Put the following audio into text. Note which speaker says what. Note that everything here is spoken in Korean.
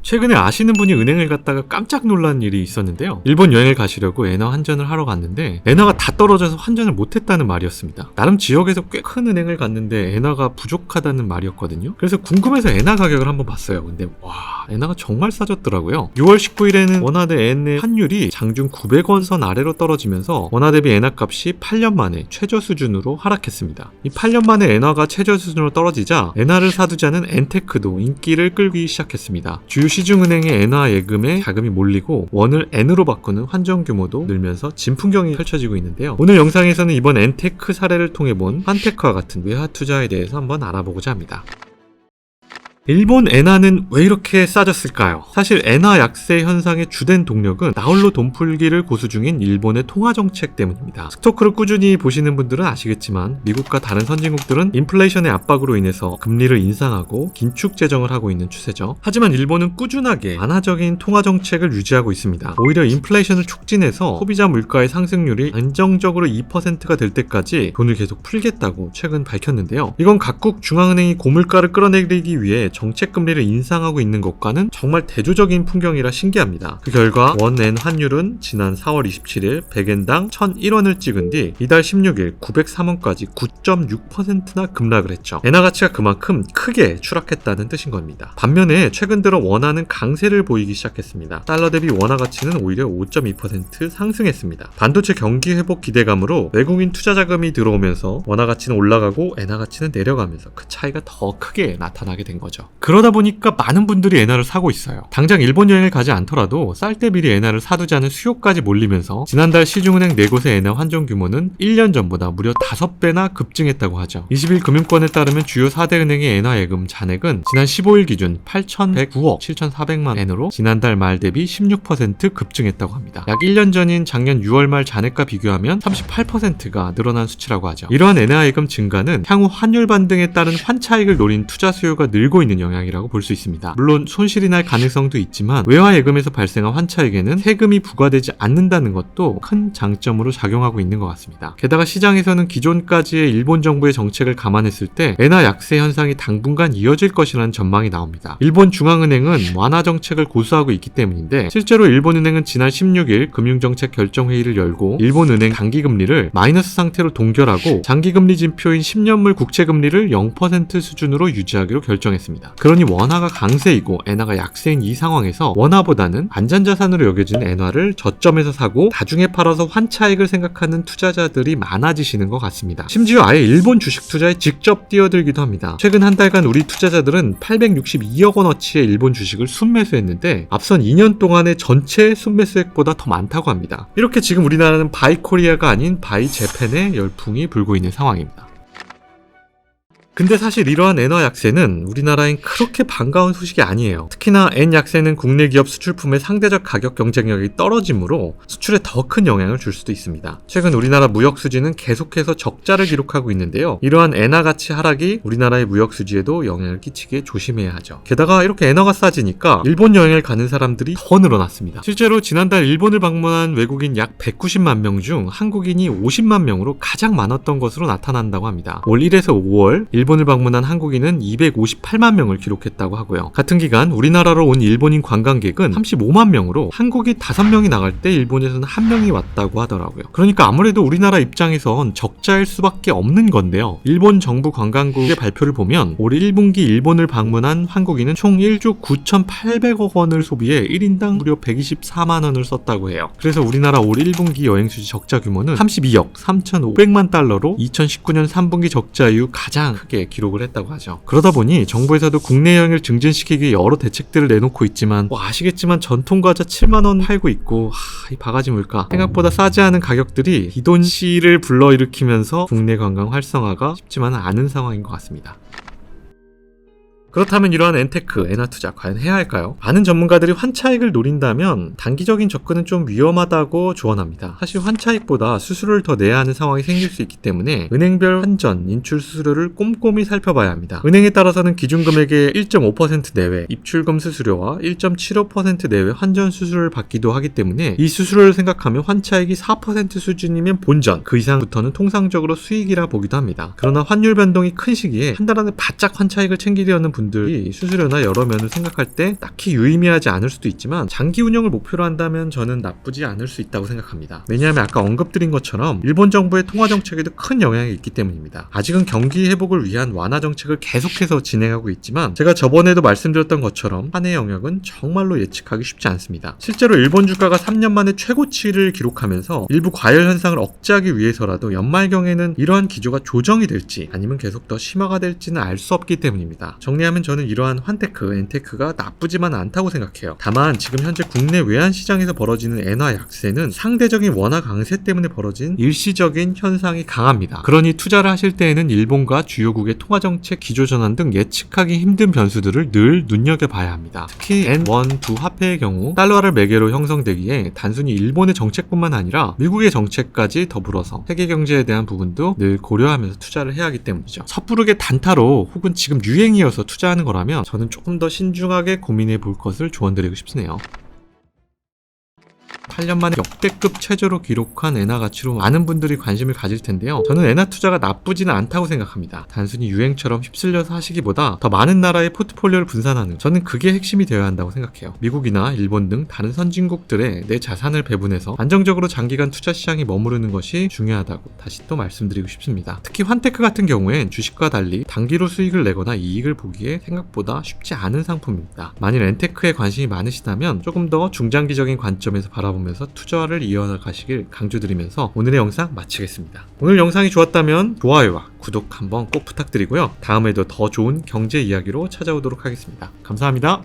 Speaker 1: 최근에 아시는 분이 은행을 갔다가 깜짝 놀란 일이 있었는데요. 일본 여행을 가시려고 엔화 환전을 하러 갔는데 엔화가 다 떨어져서 환전을 못했다는 말이었습니다. 나름 지역에서 꽤 큰 은행을 갔는데 엔화가 부족하다는 말이었거든요. 그래서 궁금해서 엔화 가격을 한번 봤어요. 근데 와, 엔화가 정말 싸졌더라고요. 6월 19일에는 원화 대 엔의 환율이 장중 900원 선 아래로 떨어지면서 원화 대비 엔화 값이 8년 만에 최저 수준으로 하락했습니다. 이 8년 만에 엔화가 최저 수준으로 떨어지자 엔화를 사두자는 엔테크도 인기를 끌기 시작했습니다. 주요 시중은행의 엔화 예금에 자금이 몰리고 원을 엔으로 바꾸는 환전 규모도 늘면서 진풍경이 펼쳐지고 있는데요. 오늘 영상에서는 이번 엔테크 사례를 통해 본 환테크와 같은 외화 투자에 대해서 한번 알아보고자 합니다. 일본 엔화는 왜 이렇게 싸졌을까요? 사실 엔화 약세 현상의 주된 동력은 나홀로 돈 풀기를 고수 중인 일본의 통화 정책 때문입니다. 스토크를 꾸준히 보시는 분들은 아시겠지만 미국과 다른 선진국들은 인플레이션의 압박으로 인해서 금리를 인상하고 긴축 재정을 하고 있는 추세죠. 하지만 일본은 꾸준하게 완화적인 통화 정책을 유지하고 있습니다. 오히려 인플레이션을 촉진해서 소비자 물가의 상승률이 안정적으로 2%가 될 때까지 돈을 계속 풀겠다고 최근 밝혔는데요. 이건 각국 중앙은행이 고물가를 끌어내리기 위해 정책 금리를 인상하고 있는 것과는 정말 대조적인 풍경이라 신기합니다. 그 결과 원엔 환율은 지난 4월 27일 100엔당 1001원을 찍은 뒤 이달 16일 903원까지 9.6%나 급락을 했죠. 엔화 가치가 그만큼 크게 추락했다는 뜻인 겁니다. 반면에 최근 들어 원화는 강세를 보이기 시작했습니다. 달러 대비 원화 가치는 오히려 5.2% 상승했습니다. 반도체 경기 회복 기대감으로 외국인 투자 자금이 들어오면서 원화 가치는 올라가고 엔화 가치는 내려가면서 그 차이가 더 크게 나타나게 된 거죠. 그러다 보니까 많은 분들이 엔화를 사고 있어요. 당장 일본 여행을 가지 않더라도 쌀 때 미리 엔화를 사두자는 수요까지 몰리면서 지난달 시중은행 4곳의 엔화 환전 규모는 1년 전보다 무려 5배나 급증했다고 하죠. 20일 금융권에 따르면 주요 4대 은행의 엔화 예금 잔액은 지난 15일 기준 8,109억 7,400만 엔으로 지난달 말 대비 16% 급증했다고 합니다. 약 1년 전인 작년 6월 말 잔액과 비교하면 38%가 늘어난 수치라고 하죠. 이러한 엔화 예금 증가는 향후 환율 반등에 따른 환차익을 노린 투자 수요가 늘고 있는 영향이라고 볼 수 있습니다. 물론 손실이 날 가능성도 있지만 외화 예금에서 발생한 환차익에는 세금이 부과되지 않는다는 것도 큰 장점으로 작용하고 있는 것 같습니다. 게다가 시장에서는 기존까지의 일본 정부의 정책을 감안했을 때 엔화 약세 현상이 당분간 이어질 것이라는 전망이 나옵니다. 일본 중앙은행은 완화 정책을 고수하고 있기 때문인데 실제로 일본은행은 지난 16일 금융정책 결정회의를 열고 일본은행 단기금리를 마이너스 상태로 동결하고 장기금리 진표인 10년물 국채금리를 0% 수준으로 유지하기로 결정했습니다. 그러니 원화가 강세이고 엔화가 약세인 이 상황에서 원화보다는 안전자산으로 여겨지는 엔화를 저점에서 사고 나중에 팔아서 환차익을 생각하는 투자자들이 많아지시는 것 같습니다. 심지어 아예 일본 주식 투자에 직접 뛰어들기도 합니다. 최근 한 달간 우리 투자자들은 862억 원어치의 일본 주식을 순매수했는데 앞선 2년 동안의 전체 순매수액보다 더 많다고 합니다. 이렇게 지금 우리나라는 바이 코리아가 아닌 바이 재팬의 열풍이 불고 있는 상황입니다. 근데 사실 이러한 엔화 약세는 우리나라엔 그렇게 반가운 소식이 아니에요. 특히나 엔 약세는 국내 기업 수출품의 상대적 가격 경쟁력이 떨어지므로 수출에 더 큰 영향을 줄 수도 있습니다. 최근 우리나라 무역 수지는 계속해서 적자를 기록하고 있는데요. 이러한 엔화 가치 하락이 우리나라의 무역 수지에도 영향을 끼치게 조심해야 하죠. 게다가 이렇게 엔화가 싸지니까 일본 여행을 가는 사람들이 더 늘어났습니다. 실제로 지난달 일본을 방문한 외국인 약 190만 명 중 한국인이 50만 명으로 가장 많았던 것으로 나타난다고 합니다. 올 1에서 5월 일본을 방문한 한국인은 258만 명을 기록했다고 하고요. 같은 기간 우리나라로 온 일본인 관광객은 35만 명으로 한국인 5명이 나갈 때 일본에서는 1명이 왔다고 하더라고요. 그러니까 아무래도 우리나라 입장에선 적자일 수밖에 없는 건데요. 일본 정부 관광국의 발표를 보면 올 1분기 일본을 방문한 한국인은 총 1조 9,800억 원을 소비해 1인당 무려 124만 원을 썼다고 해요. 그래서 우리나라 올 1분기 여행수지 적자 규모는 32억 3,500만 달러로 2019년 3분기 적자 이후 가장 크게 기록을 했다고 하죠. 그러다 보니 정부에서도 국내 여행을 증진시키기 위해 여러 대책들을 내놓고 있지만 아시겠지만 전통과자 7만원 팔고 있고 이 바가지 물가 생각보다 싸지 않은 가격들이 기돈시를 불러일으키면서 국내 관광 활성화가 쉽지만은 않은 상황인 것 같습니다. 그렇다면 이러한 엔테크, 엔화 투자 과연 해야 할까요? 많은 전문가들이 환차익을 노린다면 단기적인 접근은 좀 위험하다고 조언합니다. 사실 환차익보다 수수료를 더 내야 하는 상황이 생길 수 있기 때문에 은행별 환전, 인출 수수료를 꼼꼼히 살펴봐야 합니다. 은행에 따라서는 기준금액의 1.5% 내외 입출금 수수료와 1.75% 내외 환전 수수료를 받기도 하기 때문에 이 수수료를 생각하면 환차익이 4% 수준이면 본전, 그 이상부터는 통상적으로 수익이라 보기도 합니다. 그러나 환율 변동이 큰 시기에 한 달 안에 바짝 환차익을 챙기려는 분들은 분들이 수수료나 여러 면을 생각할 때 딱히 유의미하지 않을 수도 있지만 장기 운영을 목표로 한다면 저는 나쁘지 않을 수 있다고 생각합니다. 왜냐하면 아까 언급드린 것처럼 일본 정부의 통화 정책에도 큰 영향이 있기 때문입니다. 아직은 경기 회복을 위한 완화 정책을 계속해서 진행하고 있지만 제가 저번에도 말씀드렸던 것처럼 한해 영역은 정말로 예측하기 쉽지 않습니다. 실제로 일본 주가가 3년 만에 최고치를 기록하면서 일부 과열 현상을 억제하기 위해서라도 연말경에는 이러한 기조가 조정이 될지 아니면 계속 더 심화가 될지는 알 수 없기 때문입니다. 정리하면 저는 이러한 환테크, 엔테크가 나쁘지만 않다고 생각해요. 다만 지금 현재 국내 외환 시장에서 벌어지는 엔화 약세는 상대적인 원화 강세 때문에 벌어진 일시적인 현상이 강합니다. 그러니 투자를 하실 때에는 일본과 주요국의 통화정책 기조전환 등 예측하기 힘든 변수들을 늘 눈여겨봐야 합니다. 특히 N1, 두 화폐의 경우 달러를 매개로 형성되기에 단순히 일본의 정책뿐만 아니라 미국의 정책까지 더불어서 세계 경제에 대한 부분도 늘 고려하면서 투자를 해야 하기 때문이죠. 섣부르게 단타로 혹은 지금 유행이어서 투자하는 거라면 저는 조금 더 신중하게 고민해 볼 것을 조언드리고 싶네요. 8년 만에 역대급 최저로 기록한 엔화 가치로 많은 분들이 관심을 가질 텐데요. 저는 엔화 투자가 나쁘지는 않다고 생각합니다. 단순히 유행처럼 휩쓸려서 하시기보다 더 많은 나라의 포트폴리오를 분산하는, 저는 그게 핵심이 되어야 한다고 생각해요. 미국이나 일본 등 다른 선진국들의 내 자산을 배분해서 안정적으로 장기간 투자 시장에 머무르는 것이 중요하다고 다시 또 말씀드리고 싶습니다. 특히 환테크 같은 경우엔 주식과 달리 단기로 수익을 내거나 이익을 보기에 생각보다 쉽지 않은 상품입니다. 만일 엔테크에 관심이 많으시다면 조금 더 중장기적인 관점에서 바라보면서 투자를 이어나가시길 강조드리면서 오늘의 영상 마치겠습니다. 오늘 영상이 좋았다면 좋아요와 구독 한번 꼭 부탁드리고요. 다음에도 더 좋은 경제 이야기로 찾아오도록 하겠습니다. 감사합니다.